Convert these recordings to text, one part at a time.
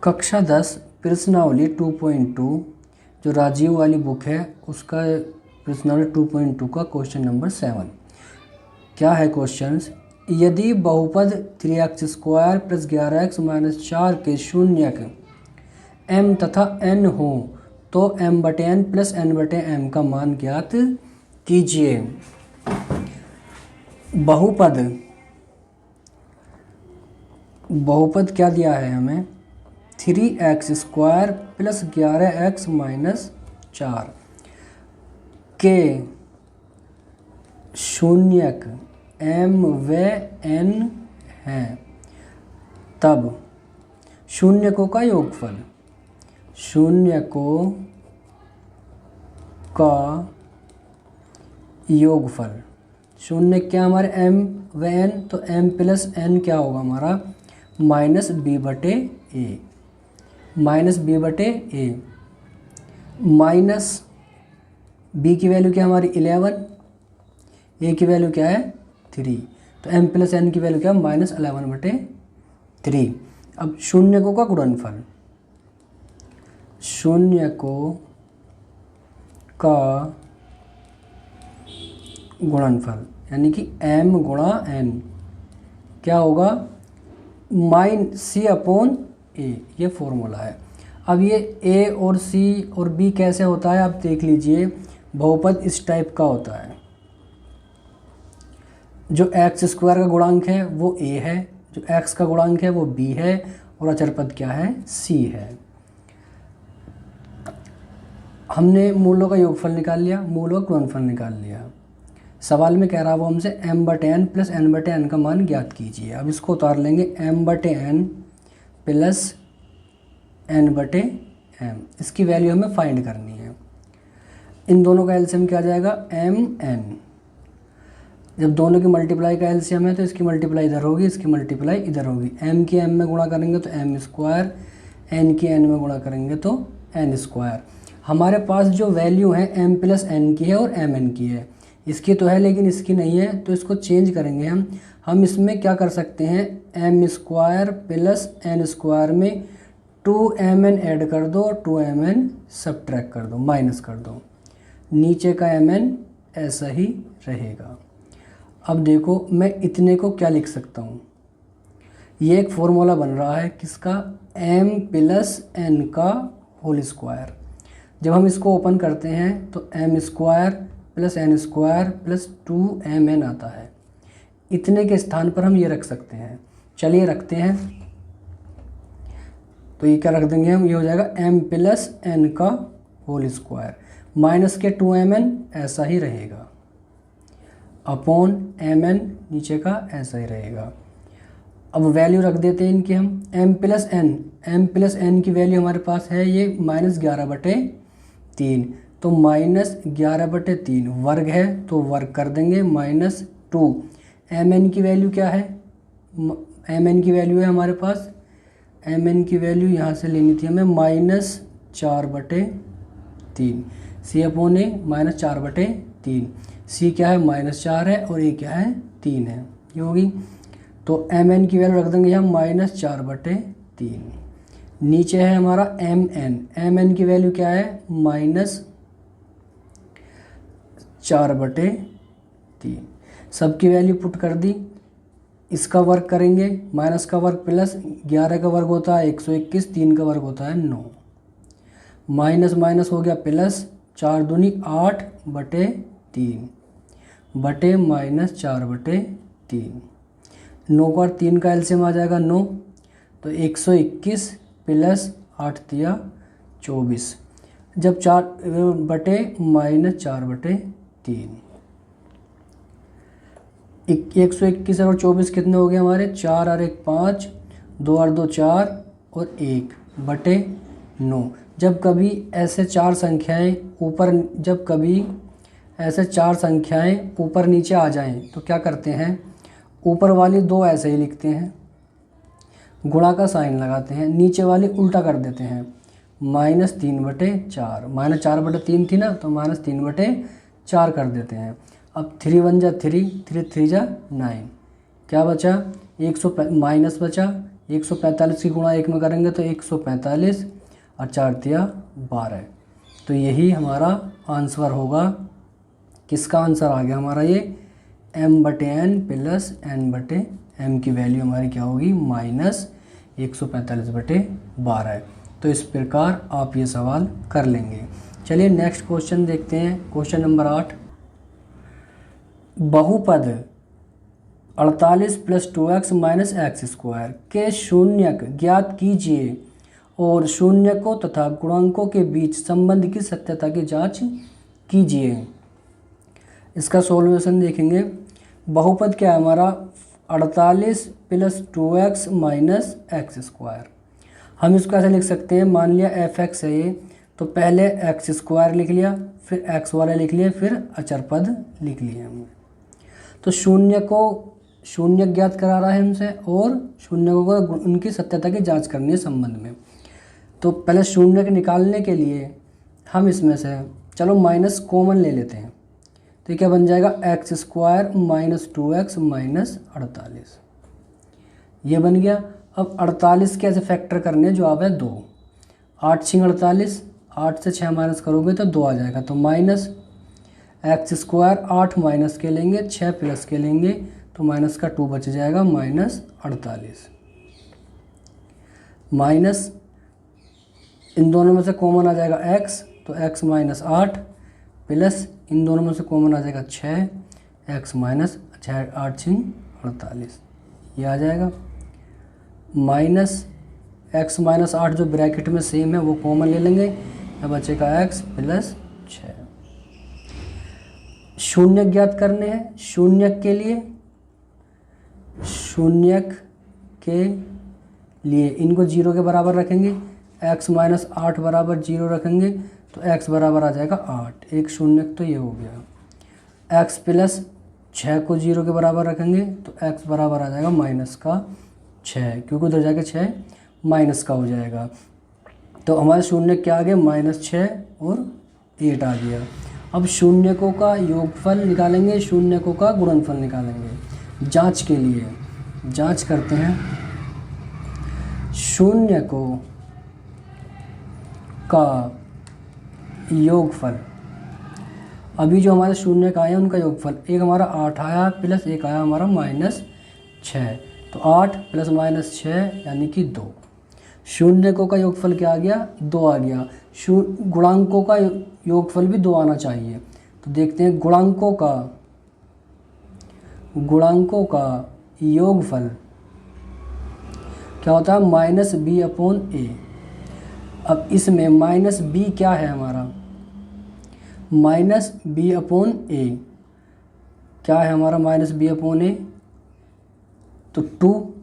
कक्षा 10 प्रश्नावली 2.2 जो राजीव वाली बुक है उसका प्रश्नावली 2.2 का क्वेश्चन नंबर 7। क्या है क्वेश्चंस? यदि बहुपद 3x² + 11x - 4 के शून्यक m तथा n हो तो m/n + n/m का मान ज्ञात कीजिए। बहुपद क्या दिया है हमें? 3x² + 11x - 4 के शून्यक m व n हैं, तब शून्यकों का योगफल शून्य क्या हमारे m व n, तो m + n क्या होगा हमारा -b/a माइनस b की वैल्यू क्या हमारी 11, a की वैल्यू क्या है 3, तो m + n की वैल्यू क्या है -11/3। अब शून्यकों का गुणनफल यानी कि m गुणा n क्या होगा -c/a, ये फॉर्मूला है। अब ये a और c और b कैसे होता है आप देख लीजिए। बहुपद इस टाइप का होता है, जो x² का गुणांक है वो a है, जो x का गुणांक है वो b है और अचर पद क्या है c है। हमने मूलों का योगफल निकाल लिया, मूलों का गुणनफल निकाल लिया। सवाल में कह रहा वो हमसे m/n + n/n का मान ज्ञात कीजिए। अब इसको उतार लेंगे m/n + n/m, इसकी वैल्यू हमें फाइंड करनी है। इन दोनों का एलसीएम क्या आ जाएगा mn। जब दोनों की मल्टीप्लाई का एलसीएम है तो इसकी मल्टीप्लाई इधर होगी, इसकी मल्टीप्लाई इधर होगी। m की m में गुणा करेंगे तो m², n की n में गुणा करेंगे तो n²। हमारे पास जो वैल्यू है m + n की है और mn की है, इसकी तो है लेकिन इसकी नहीं है, तो इसको चेंज करेंगे हम इसमें क्या कर सकते हैं m² + n² में 2mn ऐड कर दो, 2mn सब्ट्रैक्ट कर दो, माइनस कर दो, नीचे का mn ऐसा ही रहेगा। अब देखो मैं इतने को क्या लिख सकता हूँ, ये एक फॉर्मूला बन रहा है किसका m + n का होल स्क्वायर। जब हम इसको ओपन करते हैं तो m² + n² + 2mn आता है। इतने के स्थान पर हम ये रख सकते हैं, चलिए रखते हैं। तो ये क्या रख देंगे हम, ये हो जाएगा m + n का होल स्क्वायर, माइनस के 2mn ऐसा ही रहेगा, अपॉन mn नीचे का ऐसा ही रहेगा। अब वैल्यू रख देते हैं इनकी हम m + n की वैल्यू हमारे पास है ये -11/3, तो -11/3 वर्ग है तो वर्ग कर देंगे, -2 mn की वैल्यु क्या है, mn की वैल्यू है हमारे पास, mn की वैल्यू यहाँ से लेनी थी हमें -4/3, c/a -4/3, c क्या है -4 है और a क्या है 3 है, ये होगी। तो mn की वैल्यू रख देंगे हम -4/3। नीचे है हमारा mn की वैल्यू क्या है -4/3, सबकी वैल्यू पुट कर दी। इसका वर्ग करेंगे, माइनस का वर्ग प्लस, 11 का वर्ग होता है 121, 3 का वर्ग होता है 9, माइनस माइनस हो गया प्लस, 4 दूनी 8/3 बटे -4/3, 9 का 3 का एलसीएम आ जाएगा 9, तो 121 + 8 दिया 24, जब 4 बटे -4/3, 121 और 24 कितने हो गए हमारे, 4 और 1 5, 2 और 2 4 और 1/9। जब कभी ऐसे चार संख्याएं ऊपर नीचे आ जाएं तो क्या करते हैं, ऊपर वाली 2 ऐसे ही लिखते हैं, गुणा का साइन लगाते हैं, नीचे वाली उल्टा कर देते हैं, -3/4, -4/3 थी ना तो -3/4 कर देते हैं। अब 3 1 जा 3, 3 3 जा 9, क्या बचा माइनस बचा, 145 की गुणा 1 में करेंगे तो 145 और 4 तिया 12। तो यही हमारा आंसर होगा। किसका आंसर आ गया हमारा ये m/n प्लस n/m की वैल्यू हमारी क्या होगी -145/12। तो इस प्रकार आप ये सवाल कर लेंगे। चलिए नेक्स्ट क्वेश्चन देखते हैं। क्वेश्चन नंबर 8, बहुपद 48 + 2x - x² के शून्यक ज्ञात कीजिए और शून्यकों तथा गुणांकों के बीच संबंध की सत्यता की जांच कीजिए। इसका सॉल्यूशन देखेंगे। बहुपद क्या है हमारा 48 + 2x - x²। हम इसको ऐसे लिख सकते हैं, मान लिया f(x) है ये, तो पहले x² लिख लिया, फिर x वाला लिख लिया, फिर अचर पद लिख लिया हमने। तो शून्य ज्ञात करा रहा है हमसे और शून्यकों को उनकी सत्यता की जांच करनी है संबंध में। तो पहले शून्य के निकालने के लिए हम इसमें से चलो माइनस कॉमन ले लेते हैं। तो क्या बन जाएगा x² - 2x - 48, ये बन गया। अब 48 के ऐसे फैक्टर करने हैं जो आवे 2, 8 × 48, 8 से 6 माइनस करोगे तो 2 आ जाएगा। तो माइनस x², 8 माइनस के लेंगे, 6 प्लस के लेंगे तो माइनस का 2 बच जाएगा -48। माइनस इन दोनों में से कॉमन आ जाएगा x, तो x - 8 प्लस इन दोनों में से कॉमन आ जाएगा 6, x - 6 8 × 48, ये आ जाएगा। माइनस x - 8 जो ब्रैकेट में सेम है वो कॉमन ले लेंगे, अब बचेगा x + 6। शून्य ज्ञात करने हैं। शून्यक के लिए इनको 0 के बराबर रखेंगे, x - 8 बराबर 0 रखेंगे तो x बराबर आ जाएगा 8। एक शून्यक तो ये हो गया। x + 6 को 0 के बराबर रखेंगे तो x बराबर आ जाएगा -6, क्योंकि उधर जाके 6 माइनस का हो जाएगा। तो हमारे शून्य क्या आ गया -6 और 8 आ गया। अब शून्यकों का योगफल निकालेंगे, शून्यकों का गुणनफल निकालेंगे। जांच के लिए जांच करते हैं। शून्यकों का योगफल, अभी जो हमारे शून्य का आया उनका योगफल, एक हमारा 8 आया प्लस एक आया हमारा -6, तो 8 + -6 यानी कि 2। शून्यकों का योगफल क्या आ गया 2 आ गया। गुणांकों का योगफल भी 2 आना चाहिए। तो देखते हैं गुणांकों का योगफल क्या होता है -b/a। अब इसमें -b क्या है हमारा -b/a क्या है हमारा -b/a, तो 2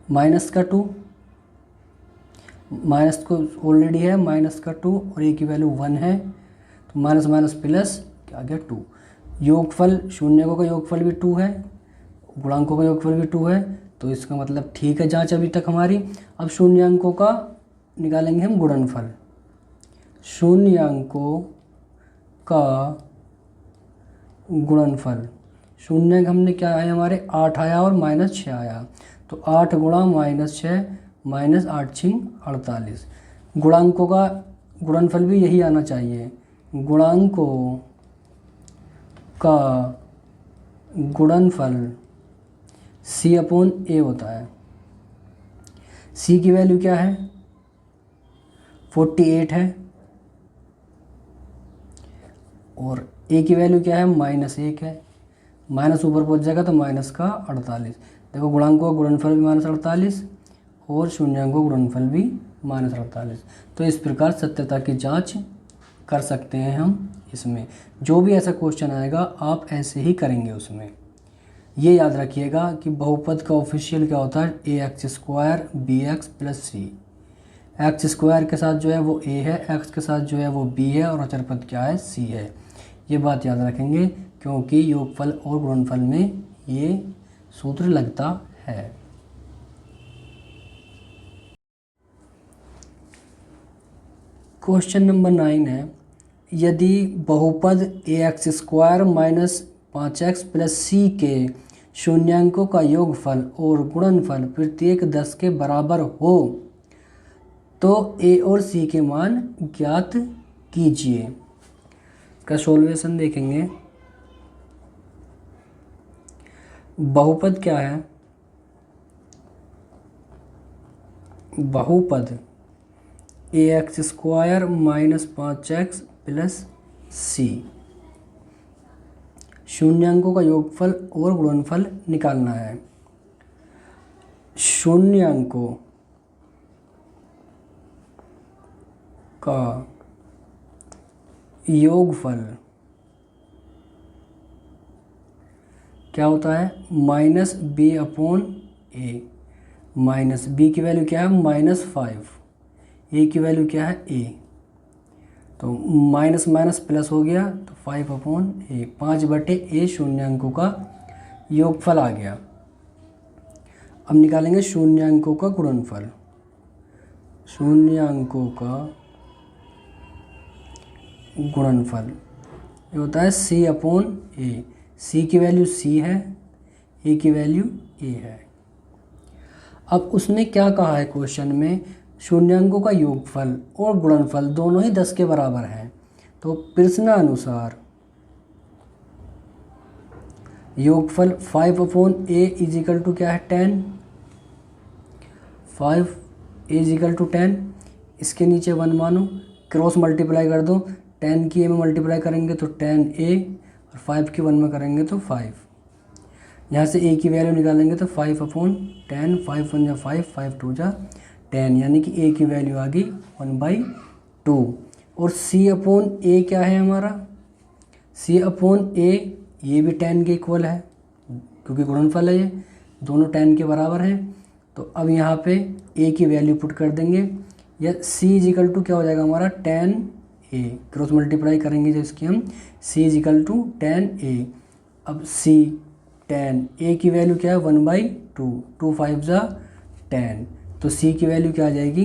माइनस का 2, माइनस को ऑलरेडी है -2 और a की वैल्यू 1 है, तो माइनस माइनस प्लस क्या आ गया 2। योगफल शून्यकों का योगफल भी 2 है, गुणांकों का योगफल भी 2 है, तो इसका मतलब ठीक है जांच अभी तक हमारी। अब शून्यांकों का निकालेंगे हम गुणनफल। शून्यांकों का गुणनफल, शून्य हमने क्या आया हमारे 8 आया और -6 आया, तो 8 × -6 -8 × 48। गुणांकों का गुणनफल भी यही आना चाहिए। गुणांकों का गुणनफल c/a होता है। c की वैल्यू क्या है 48 है और a की वैल्यू क्या है -1 है। माइनस ऊपर पहुंच जाएगा तो माइनस का 48। देखो गुणांकों का गुणनफल भी -48 और शून्यांकों का गुणनफल भी -48। तो इस प्रकार सत्यता की जांच कर सकते हैं हम। इसमें जो भी ऐसा क्वेश्चन आएगा आप ऐसे ही करेंगे। उसमें ये याद रखिएगा कि बहुपद का ऑफिशियल क्या होता है ax² bx + c। x² के साथ जो है वो a है, x के साथ जो है वो b है और अचर पद क्या है c है। ये बात याद रखेंगे क्योंकि योगफल और गुणनफल में ये सूत्र लगता है। क्वेश्चन नंबर 9 है, यदि बहुपद ax² - 5x + c के शून्यांकों का योगफल और गुणनफल प्रत्येक 10 के बराबर हो तो ए और सी के मान ज्ञात कीजिए। का सॉल्यूशन देखेंगे। बहुपद क्या है? बहुपद ax² माइनस 5x प्लस सी। शून्यांकों का योगफल और गुणनफल निकालना है। शून्यांकों का योगफल क्या होता है? माइनस बी अपॉन ए। माइनस बी की वैल्यू क्या है? -5। ए की वैल्यू क्या है? ए। तो माइनस माइनस प्लस हो गया तो 5 अपॉन ए। 5/a शून्यांकों का योगफल आ गया। अब निकालेंगे शून्यांकों का गुणनफल। शून्यांकों का गुणनफल ये होता है c अपॉन ए। c की वैल्यू c है, a की वैल्यू a है। अब उसने क्या कहा है क्वेश्चन में? शून्यांकों का योगफल और गुणनफल दोनों ही 10 के बराबर हैं। तो प्रश्नानुसार योगफल 5 अपॉन a इजिकल टू क्या है? 10। 5 a इजिकल टू 10। इसके नीचे 1 मानो, क्रॉस मल्टीप्लाई कर दो। 10 की a में मल्टीप्लाई करेंगे तो 10a और 5 की 1 में करेंगे तो 5। यहाँ से a की वैल्यू निकालेंगे तो 5 अपॉन 10। 5 1 जा 5, 5 2 जा 10, यानी कि a की वैल्यू आ गई 1/2। और c अपॉन a क्या है हमारा? c अपॉन a ये भी 10 के इक्वल है क्योंकि गुणनफल है, ये दोनों 10 के बराबर हैं। तो अब यहाँ पे a की वैल्यू पुट कर देंगे। या c इजिकल टू क्या हो जाएगा हमारा? 10a। क्रॉस मल्टीप्लाई करेंगे जो इसकी हम, c इजिकल टू 10a। अब c 10, a की वैल्यू क्या है? 1/2। 2 5 जा 10। तो c की वैल्यू क्या आ जाएगी?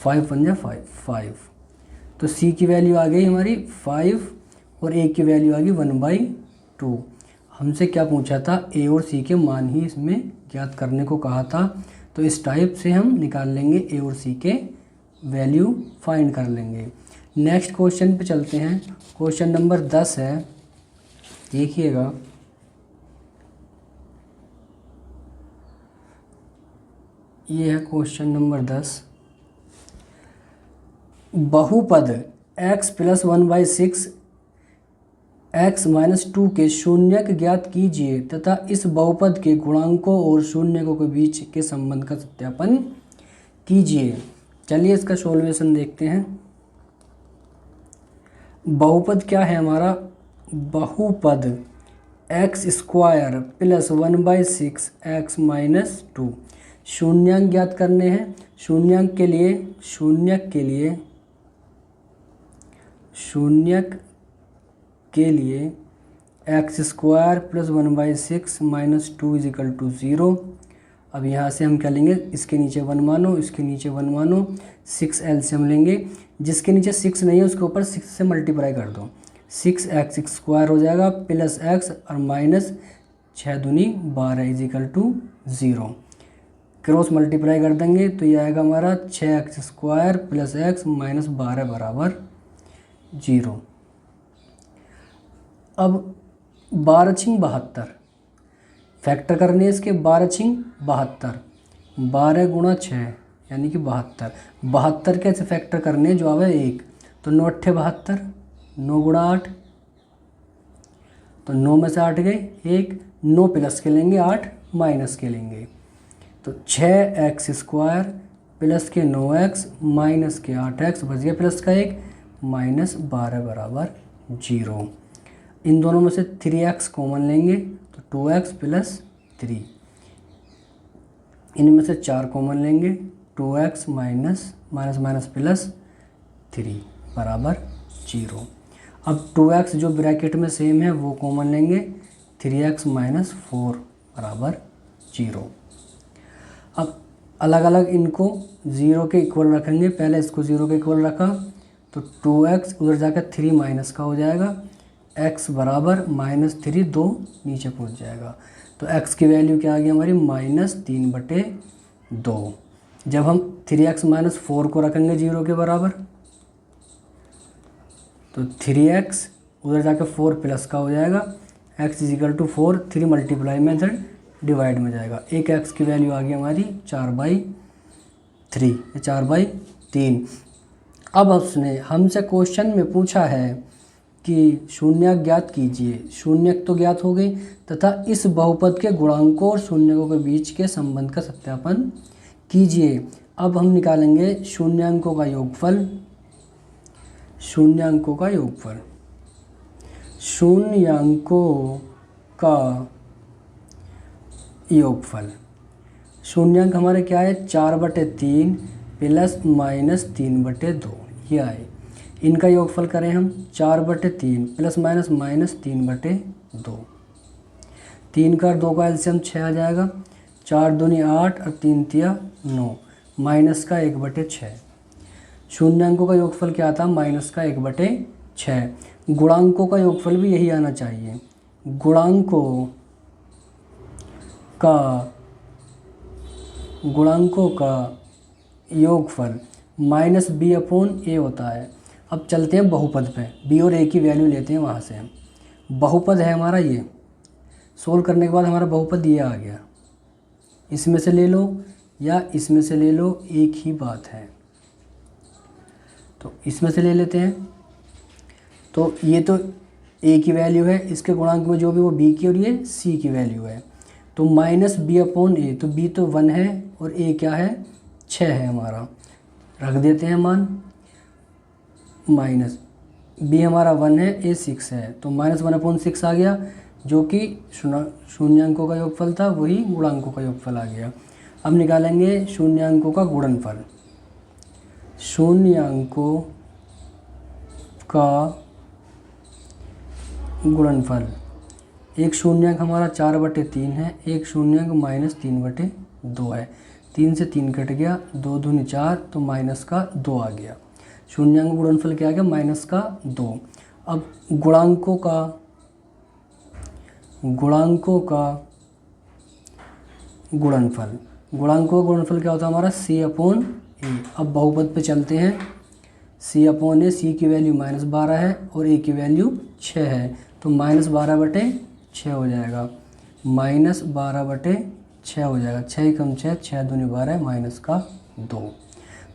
5 1 जा 5, 5। तो c की वैल्यू आ गई हमारी 5 और a की वैल्यू आ गई 1/2। हमसे क्या पूछा था? a और c के मान ही इसमें ज्ञात करने को कहा था। तो इस टाइप से हम निकाल लेंगे, a और c के वैल्यू फाइंड कर लेंगे। नेक्स्ट क्वेश्चन पे चलते हैं। क्वेश्चन नंबर 10 है, देखिएगा। ये है क्वेश्चन नंबर 10। बहुपद x + 1/6 x - 2 के शून्यक ज्ञात कीजिए तथा इस बहुपद के गुणांकों और शून्यकों के बीच के संबंध का सत्यापन कीजिए। चलिए इसका सॉल्यूशन देखते हैं। बहुपद क्या है हमारा? बहुपद x² + 1/6 x - 2। शून्यांक ज्ञात करने हैं। शून्यक के लिए x² + 1/6 - 2 = 0। अब यहाँ से हम क्या लेंगे? इसके नीचे 1 मानो, इसके नीचे 1 मानो, 6 एलसीएम लेंगे। जिसके नीचे 6 नहीं है उसके ऊपर 6 से मल्टीप्लाई कर दो। 6x² हो जाएगा प्लस x और माइनस 6 दूनी 12 = 0। क्रॉस मल्टीप्लाई कर देंगे तो ये आएगा हमारा 6x² + x - 12 = 0। अब 12×72 फैक्टर करने हैं इसके। 12×72 12 × 6 यानी कि 72। 72 कैसे फैक्टर करने हैं? जो आवे 1। तो 9 × 8 72, 9 × 8 तो 9 में से 8 गए 1, 9 प्लस के लेंगे 8 माइनस के लेंगे। तो 6x² प्लस के 9x माइनस के 8x बच गया प्लस का 1 -12 = 0। इन दोनों में से 3x कॉमन लेंगे तो 2x + 3। इनमें से 4 कॉमन लेंगे 2x माइनस प्लस 3 = 0। अब 2x जो ब्रैकेट में सेम है वो कॉमन लेंगे, 3x - 4 = 0। अब अलग अलग इनको 0 के इक्वल रखेंगे। पहले इसको 0 के इक्वल रखा तो 2x उधर जाकर 3 माइनस का हो जाएगा, x बराबर -3, 2 नीचे पहुंच जाएगा। तो x की वैल्यू क्या आ गई हमारी -3/2। जब हम 3x - 4 को रखेंगे 0 के बराबर तो 3x उधर जाकर 4 प्लस का हो जाएगा, x = 4, 3 मल्टीप्लाई मेथड डिवाइड में जाएगा। एक x की वैल्यू आ गई हमारी 4/3, 4/3। अब उसने हमसे क्वेश्चन में पूछा है कि शून्यक ज्ञात कीजिए। शून्यक तो ज्ञात हो गई तथा इस बहुपद के गुणांकों और शून्यकों के बीच के संबंध का सत्यापन कीजिए। अब हम निकालेंगे शून्यांकों का योगफल। शून्यांकों का योगफल, शून्यांकों का योगफल। शून्यांक हमारे क्या है 4/3 ± 3/2 ये आए। इनका योगफल करें हम 4/3 ± -3/2। 3 का 2 का एलसीएम 6 आ जाएगा। 4 दूनी 8 और 3 तिया 9, माइनस का 1/6। शून्यांकों का योगफल क्या था -1/6। गुणांकों का योगफल भी यही आना चाहिए। गुणांकों का योगफल -b/a होता है। अब चलते हैं बहुपद पे, b और a की वैल्यू लेते हैं वहाँ से हम। बहुपद है हमारा ये, सोल्व करने के बाद हमारा बहुपद ये आ गया। इसमें से ले लो या इसमें से ले लो, एक ही बात है। तो इसमें से ले लेते हैं। तो ये तो a की वैल्यू है, इसके गुणांक में जो भी वो b की और ये c की वैल्यू है। तो -b/a, तो b तो 1 है और a क्या है 6 है हमारा। रख देते हैं मान। माइनस b हमारा 1 है, a 6 है, तो -1/6 आ गया, जो कि शून्यांकों का योगफल था, वही गुणांकों का योगफल आ गया। अब निकालेंगे शून्यांकों का गुणनफल। शून्यांकों का गुणनफल, एक शून्यांक हमारा 4/3 है, एक शून्यांक -3/2 है। 3 से 3 कट गया, 2 दूनी 4, तो -2 आ गया। शून्यांक गुणनफल क्या आ गया -2। अब गुणांकों का गुणनफल, गुणांकों का गुणनफल क्या होता है हमारा c/a। अब बहुपद पे चलते हैं। c/a, c की वैल्यू -12 है और a की वैल्यू 6 है, तो -12/6 हो जाएगा। -12/6 हो जाएगा। 6 कम 6, 6 दूनी 12, -2।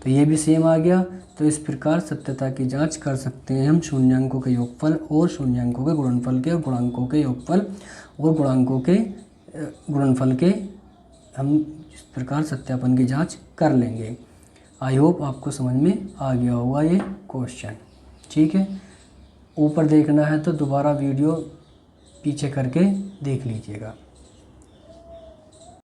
तो ये भी सेम आ गया। तो इस प्रकार सत्यता की जांच कर सकते हैं हम शून्यांकों के योगफल और शून्यांकों के गुणनफल के, और गुणांकों के योगफल और गुणांकों के गुणनफल के हम इस प्रकार सत्यापन की जांच कर लेंगे। आई होप आपको समझ में आ गया होगा ये क्वेश्चन। ठीक है, ऊपर देखना है तो दोबारा वीडियो पीछे करके देख लीजिएगा।